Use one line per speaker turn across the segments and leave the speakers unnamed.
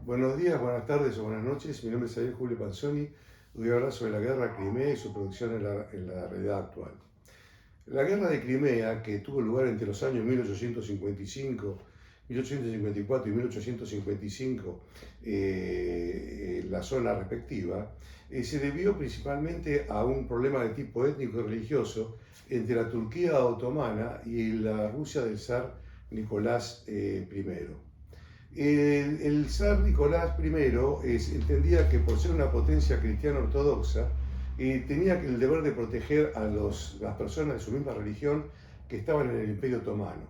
Buenos días, buenas tardes o buenas noches. Mi nombre es Javier Julio Panzoni. Voy a hablar sobre la guerra de Crimea y su producción en la realidad actual. La guerra de Crimea, que tuvo lugar entre los años 1855, 1854 y 1855, en la zona respectiva, se debió principalmente a un problema de tipo étnico y religioso entre la Turquía otomana y la Rusia del zar Nicolás I. El zar Nicolás I entendía que por ser una potencia cristiana ortodoxa, tenía el deber de proteger a las personas de su misma religión que estaban en el Imperio Otomano.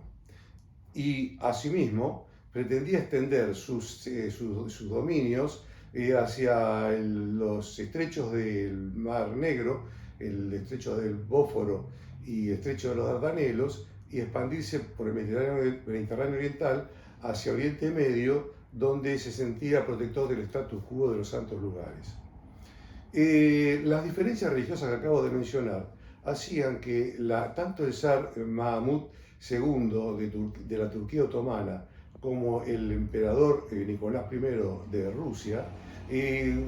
Y asimismo pretendía extender sus dominios hacia los estrechos del Mar Negro, el estrecho del Bósforo y el estrecho de los Dardanelos, y expandirse por el Mediterráneo Oriental hacia Oriente Medio, donde se sentía protector del status quo de los santos lugares. Las diferencias religiosas que acabo de mencionar hacían que tanto el zar Mahmud II de la Turquía otomana como el emperador Nicolás I de Rusia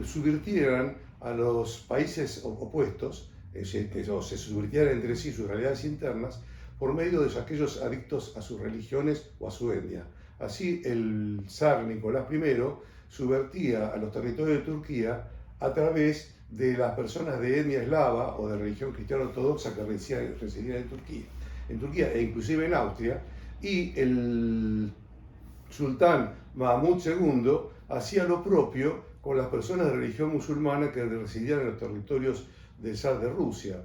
subvirtieran a los países opuestos, o se subvirtieran entre sí sus realidades internas por medio de aquellos adictos a sus religiones o a su etnia. Así, el zar Nicolás I subvertía a los territorios de Turquía a través de las personas de etnia eslava o de religión cristiana ortodoxa que residían en Turquía e inclusive en Austria, y el sultán Mahmud II hacía lo propio con las personas de religión musulmana que residían en los territorios del zar de Rusia.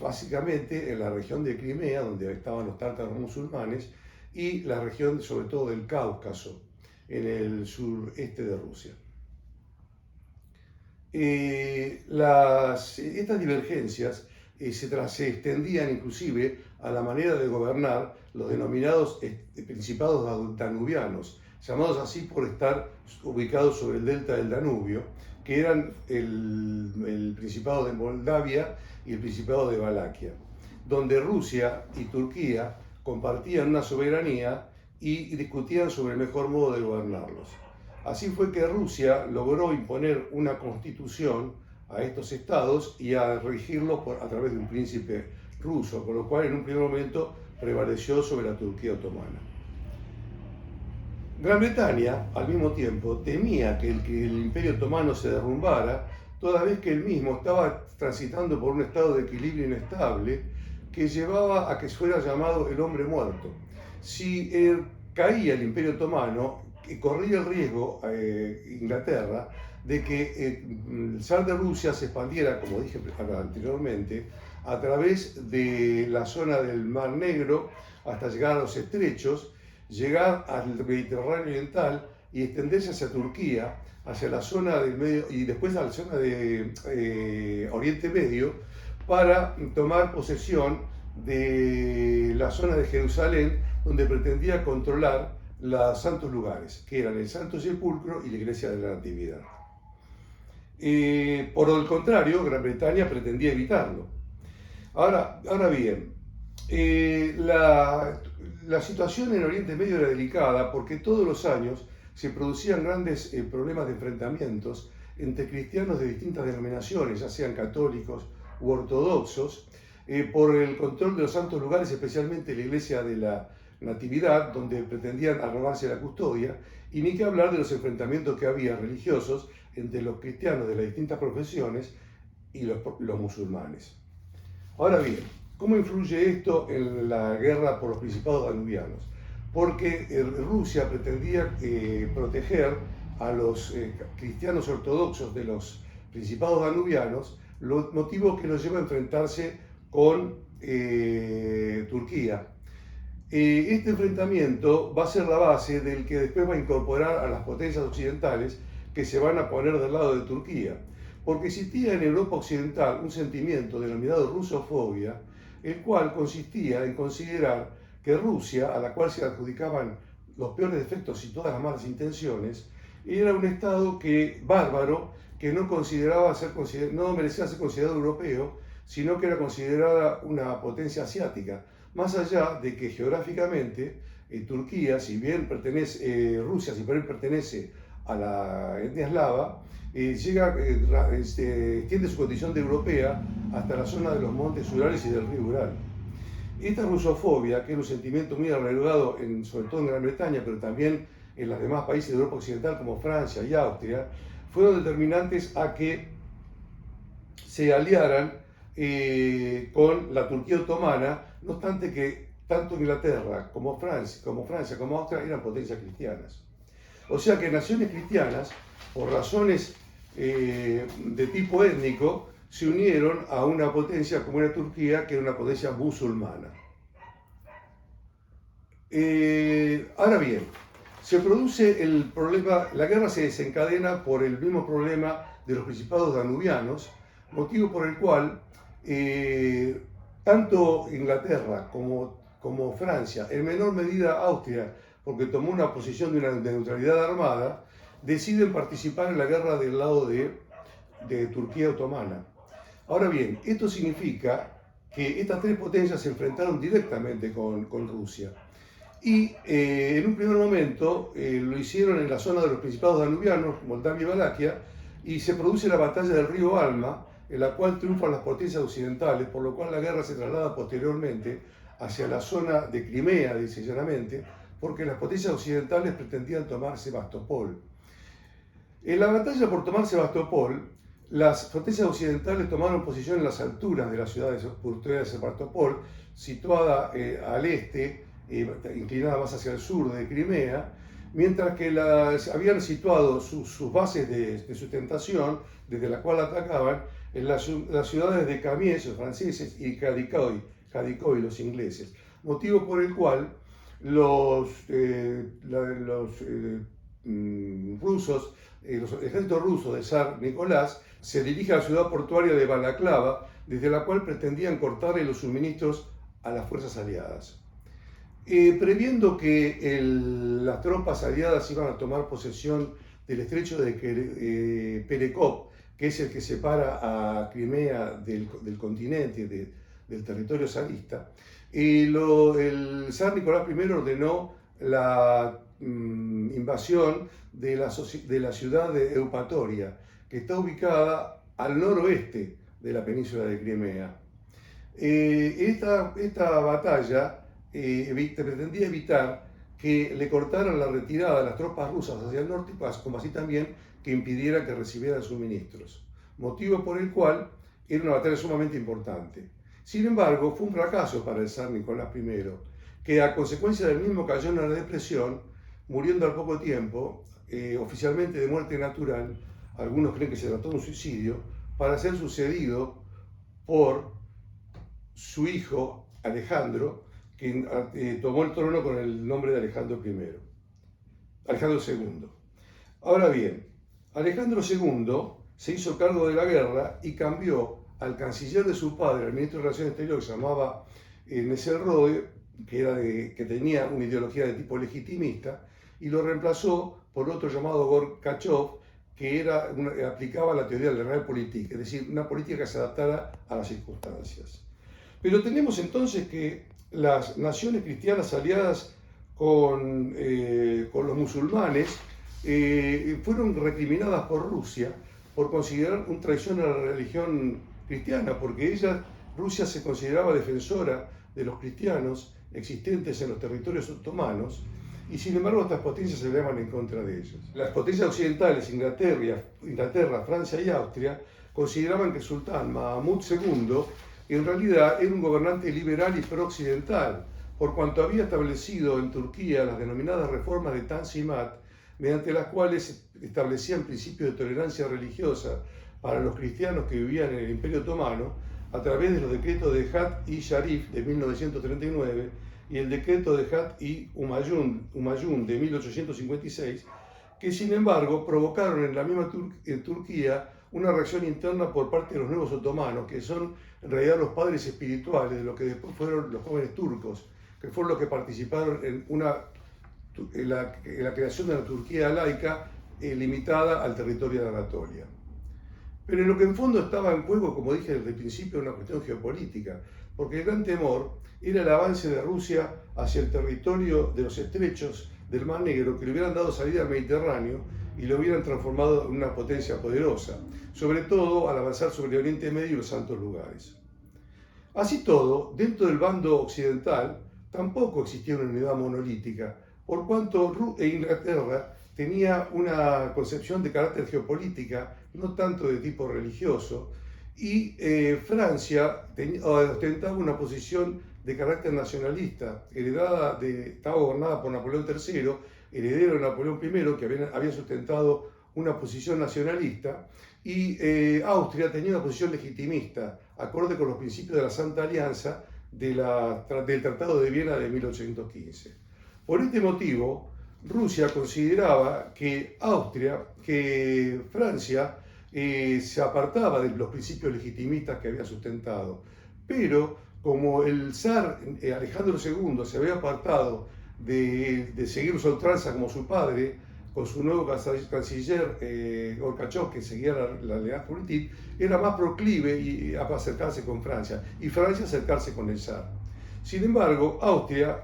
Básicamente en la región de Crimea, donde estaban los tártaros musulmanes, y la región sobre todo del Cáucaso, en el sureste de Rusia. Estas divergencias se extendían inclusive a la manera de gobernar los denominados principados danubianos, llamados así por estar ubicados sobre el delta del Danubio, que eran el Principado de Moldavia y el Principado de Valaquia, donde Rusia y Turquía compartían una soberanía y discutían sobre el mejor modo de gobernarlos. Así fue que Rusia logró imponer una constitución a estos estados y a regirlos a través de un príncipe ruso, con lo cual en un primer momento prevaleció sobre la Turquía otomana. Gran Bretaña, al mismo tiempo, temía que el Imperio Otomano se derrumbara, toda vez que él mismo estaba transitando por un estado de equilibrio inestable que llevaba a que fuera llamado el hombre muerto. Si caía el Imperio Otomano, corría el riesgo Inglaterra de que el zar de Rusia se expandiera, como dije anteriormente, a través de la zona del Mar Negro hasta llegar a los estrechos, llegar al Mediterráneo Oriental y extenderse hacia Turquía, hacia la zona del medio y después a la zona de Oriente Medio, para tomar posesión de la zona de Jerusalén, donde pretendía controlar los santos lugares, que eran el Santo Sepulcro y la Iglesia de la Natividad. Por el contrario, Gran Bretaña pretendía evitarlo. Ahora bien, la situación en Oriente Medio era delicada porque todos los años se producían grandes problemas de enfrentamientos entre cristianos de distintas denominaciones, ya sean católicos u ortodoxos, por el control de los santos lugares, especialmente la Iglesia de la Natividad, donde pretendían arrogarse la custodia, y ni que hablar de los enfrentamientos que había religiosos entre los cristianos de las distintas profesiones y los musulmanes. Ahora bien, ¿cómo influye esto en la guerra por los principados danubianos? Porque Rusia pretendía proteger a los cristianos ortodoxos de los principados danubianos, motivo que los lleva a enfrentarse con Turquía. Este enfrentamiento va a ser la base del que después va a incorporar a las potencias occidentales que se van a poner del lado de Turquía. Porque existía en Europa Occidental un sentimiento denominado rusofobia, el cual consistía en considerar que Rusia, a la cual se adjudicaban los peores defectos y todas las malas intenciones, era un estado bárbaro que no merecía ser considerado europeo, sino que era considerada una potencia asiática, más allá de que geográficamente Rusia, si bien pertenece a la etnia eslava, extiende su condición de europea hasta la zona de los montes Urales y del río Ural. Esta rusofobia, que era un sentimiento muy arraigado sobre todo en Gran Bretaña, pero también en los demás países de Europa Occidental como Francia y Austria, fueron determinantes a que se aliaran con la Turquía otomana, no obstante que tanto Inglaterra como Francia como Austria eran potencias cristianas. O sea que naciones cristianas, por razones de tipo étnico, se unieron a una potencia como era Turquía, que era una potencia musulmana. Ahora bien, se produce el problema, la guerra se desencadena por el mismo problema de los principados danubianos, motivo por el cual tanto Inglaterra como Francia, en menor medida Austria, porque tomó una posición de neutralidad armada, deciden participar en la guerra del lado de Turquía otomana. Ahora bien, esto significa que estas tres potencias se enfrentaron directamente con Rusia. Y en un primer momento lo hicieron en la zona de los principados danubianos, Moldavia y Valaquia, y se produce la batalla del río Alma, en la cual triunfan las potencias occidentales, por lo cual la guerra se traslada posteriormente hacia la zona de Crimea, dice llanamente, porque las potencias occidentales pretendían tomar Sebastopol. En la batalla por tomar Sebastopol, las potencias occidentales tomaron posición en las alturas de la ciudad de Sebastopol, situada al este, inclinada más hacia el sur de Crimea, mientras que habían situado sus bases de sustentación, desde la cual atacaban, en las ciudades de Kamies, los franceses, y Kadikoy, los ingleses, motivo por el cual los rusos, los ejércitos rusos de zar Nicolás, se dirigen a la ciudad portuaria de Balaclava, desde la cual pretendían cortarle los suministros a las fuerzas aliadas. Previendo que las tropas aliadas iban a tomar posesión del estrecho de Perekop, que es el que separa a Crimea del continente, del territorio zarista, el zar Nicolás I ordenó la invasión de la ciudad de Eupatoria, que está ubicada al noroeste de la península de Crimea. Esta batalla pretendía evitar que le cortaran la retirada a las tropas rusas hacia el norte, como así también que impidiera que recibieran suministros, motivo por el cual era una batalla sumamente importante. Sin embargo, fue un fracaso para el zar Nicolás I, que a consecuencia del mismo cayó en una depresión, muriendo al poco tiempo, oficialmente de muerte natural. Algunos creen que se trató de un suicidio, para ser sucedido por su hijo Alejandro, quien tomó el trono con el nombre de Alejandro II. Ahora bien, Alejandro II se hizo cargo de la guerra y cambió al canciller de su padre, al ministro de Relaciones Exteriores, que se llamaba Nesselrode, que tenía una ideología de tipo legitimista, y lo reemplazó por otro llamado Gorbachev, que aplicaba la teoría de la realpolitik, es decir, una política que se adaptara a las circunstancias. Pero tenemos entonces que las naciones cristianas aliadas con los musulmanes fueron recriminadas por Rusia por considerar una traición a la religión cristiana, porque Rusia se consideraba defensora de los cristianos existentes en los territorios otomanos, y sin embargo estas potencias se levantan en contra de ellos. Las potencias occidentales, Inglaterra, Francia y Austria, consideraban que el sultán Mahmud II en realidad era un gobernante liberal y pro-occidental, por cuanto había establecido en Turquía las denominadas reformas de Tanzimat, mediante las cuales establecían principios de tolerancia religiosa para los cristianos que vivían en el Imperio Otomano, a través de los decretos de Hat-i Sharif de 1939 y el decreto de Hat-i Humayun de 1856, que sin embargo provocaron en la misma Turquía una reacción interna por parte de los nuevos otomanos, que son en realidad los padres espirituales de lo que después fueron los jóvenes turcos, que fueron los que participaron en la creación de la Turquía laica limitada al territorio de Anatolia. Pero en lo que en fondo estaba en juego, como dije desde el principio, una cuestión geopolítica, porque el gran temor era el avance de Rusia hacia el territorio de los estrechos del Mar Negro, que le hubieran dado salida al Mediterráneo y lo hubieran transformado en una potencia poderosa, sobre todo al avanzar sobre el Oriente Medio y los santos lugares. Así todo, dentro del bando occidental tampoco existía una unidad monolítica, por cuanto Inglaterra tenía una concepción de carácter geopolítica, no tanto de tipo religioso, y Francia ostentaba una posición de carácter nacionalista, estaba gobernada por Napoleón III, heredero de Napoleón I, que había sustentado una posición nacionalista, y Austria tenía una posición legitimista, acorde con los principios de la Santa Alianza del Tratado de Viena de 1815. Por este motivo, Rusia consideraba que Francia se apartaba de los principios legitimistas que había sustentado, pero como el zar Alejandro II se había apartado de seguir su ultranza como su padre, con su nuevo canciller Gorbachev, que seguía la lealtad política, era más proclive a acercarse con Francia, y Francia acercarse con el zar. Sin embargo,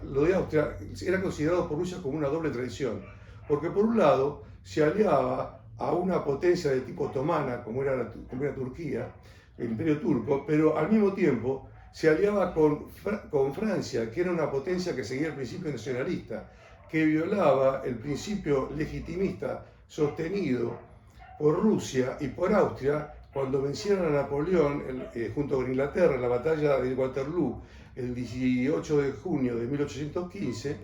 lo de Austria era considerado por Rusia como una doble traición, porque por un lado se aliaba a una potencia de tipo otomana, como era Turquía, el Imperio Turco, pero al mismo tiempo se aliaba con Francia, que era una potencia que seguía el principio nacionalista, que violaba el principio legitimista sostenido por Rusia y por Austria cuando vencieron a Napoleón junto con Inglaterra en la batalla de Waterloo el 18 de junio de 1815,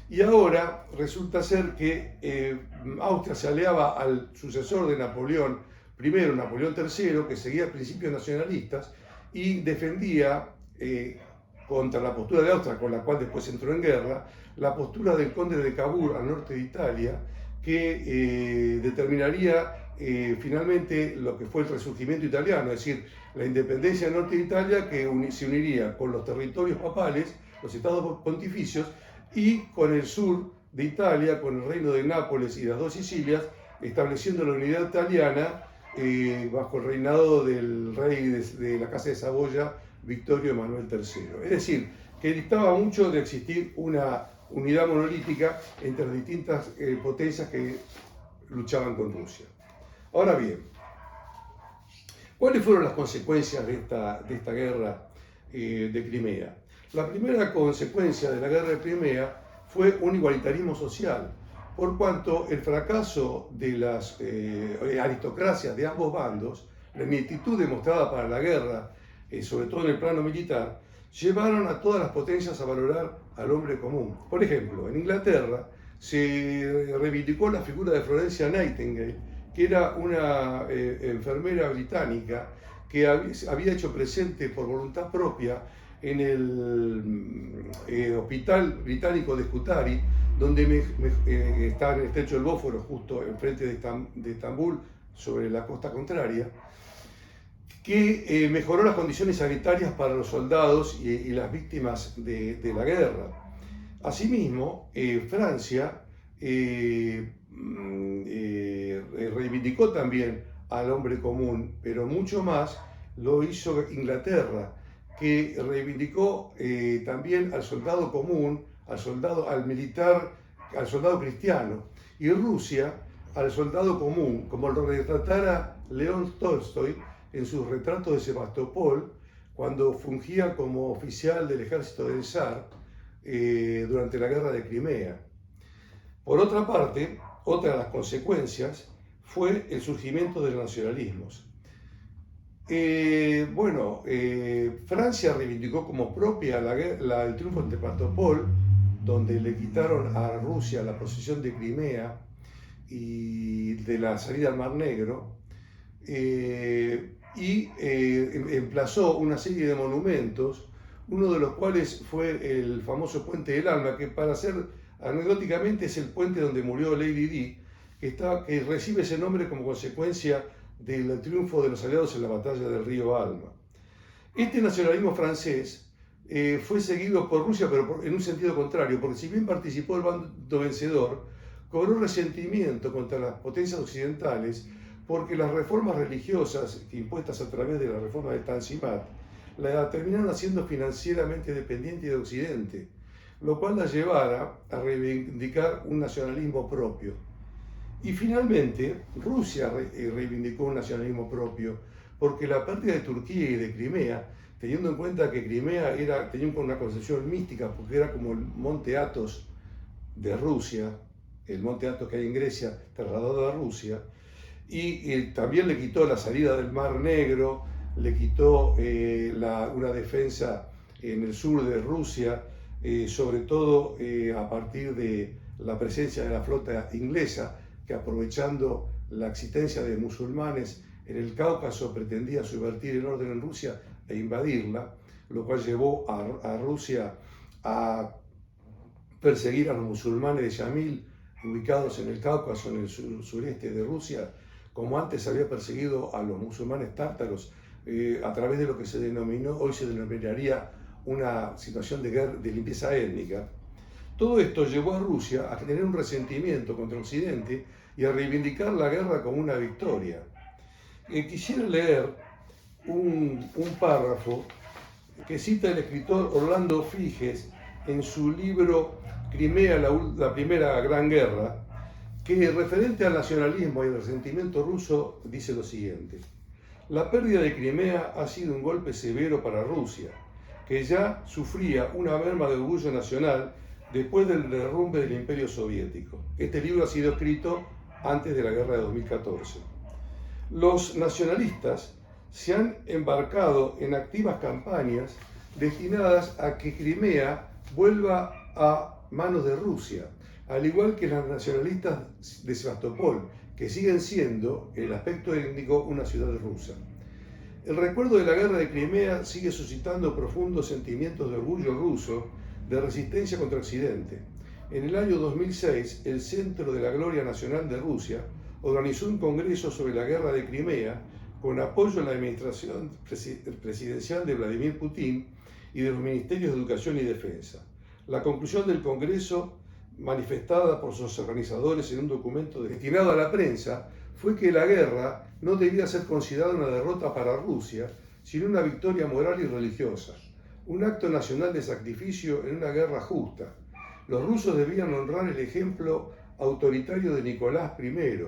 y ahora resulta ser que Austria se aliaba al sucesor de Napoleón I, Napoleón III, que seguía principios nacionalistas y defendía contra la postura de Austria, con la cual después entró en guerra, la postura del conde de Cavour al norte de Italia, que determinaría finalmente lo que fue el resurgimiento italiano, es decir, la independencia del norte de Italia, que se uniría con los territorios papales, los estados pontificios, y con el sur de Italia, con el reino de Nápoles y las dos Sicilias, estableciendo la unidad italiana bajo el reinado del rey de la Casa de Saboya, Victorio Emanuel III. Es decir, que distaba mucho de existir una unidad monolítica entre distintas potencias que luchaban con Rusia. Ahora bien, ¿cuáles fueron las consecuencias de esta guerra de Crimea? La primera consecuencia de la guerra de Crimea fue un igualitarismo social, por cuanto el fracaso de las aristocracias de ambos bandos, la ineptitud demostrada para la guerra, sobre todo en el plano militar, llevaron a todas las potencias a valorar al hombre común. Por ejemplo, en Inglaterra se reivindicó la figura de Florence Nightingale, que era una enfermera británica que había hecho presente por voluntad propia en el hospital británico de Scutari, donde está en el estrecho del Bósforo, justo enfrente de Estambul, sobre la costa contraria, que mejoró las condiciones sanitarias para los soldados y las víctimas de la guerra. Asimismo, Francia reivindicó también al hombre común, pero mucho más lo hizo Inglaterra, que reivindicó también al soldado común, al militar, al soldado cristiano, y Rusia al soldado común, como lo retratara León Tolstoy en sus retratos de Sebastopol, cuando fungía como oficial del ejército del zar durante la guerra de Crimea. Por otra parte, otra de las consecuencias fue el surgimiento de los nacionalismos. Francia reivindicó como propia el triunfo de Sebastopol, donde le quitaron a Rusia la posesión de Crimea y de la salida al Mar Negro, emplazó una serie de monumentos, uno de los cuales fue el famoso Puente del Alma, que para ser anecdóticamente es el puente donde murió Lady Di, que recibe ese nombre como consecuencia del triunfo de los aliados en la batalla del río Alma. Este nacionalismo francés fue seguido por Rusia, pero en un sentido contrario, porque si bien participó el bando vencedor, cobró resentimiento contra las potencias occidentales, porque las reformas religiosas impuestas a través de la reforma de Tanzimat la terminaron haciendo financieramente dependiente de Occidente, lo cual la llevara a reivindicar un nacionalismo propio. Y finalmente, Rusia reivindicó un nacionalismo propio, porque la pérdida de Turquía y de Crimea, teniendo en cuenta que Crimea tenía una concepción mística, porque era como el monte Athos de Rusia, el monte Athos que hay en Grecia, trasladado a Rusia, y también le quitó la salida del Mar Negro, le quitó una defensa en el sur de Rusia, sobre todo a partir de la presencia de la flota inglesa, que aprovechando la existencia de musulmanes en el Cáucaso pretendía subvertir el orden en Rusia e invadirla, lo cual llevó a Rusia a perseguir a los musulmanes de Yamil, ubicados en el Cáucaso, en el sureste de Rusia, como antes había perseguido a los musulmanes tártaros, a través de lo que hoy se denominaría una situación de limpieza étnica. Todo esto llevó a Rusia a tener un resentimiento contra Occidente y a reivindicar la guerra como una victoria. Quisiera leer un párrafo que cita el escritor Orlando Figes en su libro Crimea, la primera gran guerra, que referente al nacionalismo y al resentimiento ruso dice lo siguiente: la pérdida de Crimea ha sido un golpe severo para Rusia, que ya sufría una merma de orgullo nacional después del derrumbe del Imperio Soviético. Este libro ha sido escrito antes de la guerra de 2014. Los nacionalistas se han embarcado en activas campañas destinadas a que Crimea vuelva a manos de Rusia, al igual que los nacionalistas de Sebastopol, que siguen siendo, en el aspecto étnico, una ciudad rusa. El recuerdo de la guerra de Crimea sigue suscitando profundos sentimientos de orgullo ruso, de resistencia contra Occidente. En el año 2006, el Centro de la Gloria Nacional de Rusia organizó un congreso sobre la guerra de Crimea con apoyo a la administración presidencial de Vladimir Putin y de los ministerios de Educación y Defensa. La conclusión del congreso, manifestada por sus organizadores en un documento destinado a la prensa, fue que la guerra no debía ser considerada una derrota para Rusia, sino una victoria moral y religiosa, un acto nacional de sacrificio en una guerra justa. Los rusos debían honrar el ejemplo autoritario de Nicolás I,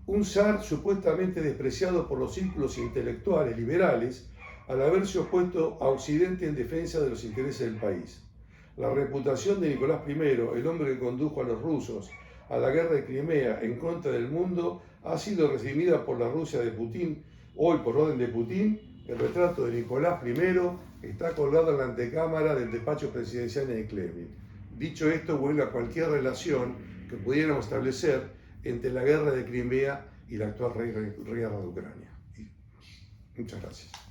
un zar supuestamente despreciado por los círculos intelectuales liberales al haberse opuesto a Occidente en defensa de los intereses del país. La reputación de Nicolás I, el hombre que condujo a los rusos a la guerra de Crimea en contra del mundo, ha sido recibida por la Rusia de Putin. Hoy, por orden de Putin, el retrato de Nicolás I está colgado en la antecámara del despacho presidencial en el Kremlin. Dicho esto, vuelve a cualquier relación que pudiéramos establecer entre la guerra de Crimea y la actual guerra de Ucrania. Muchas gracias.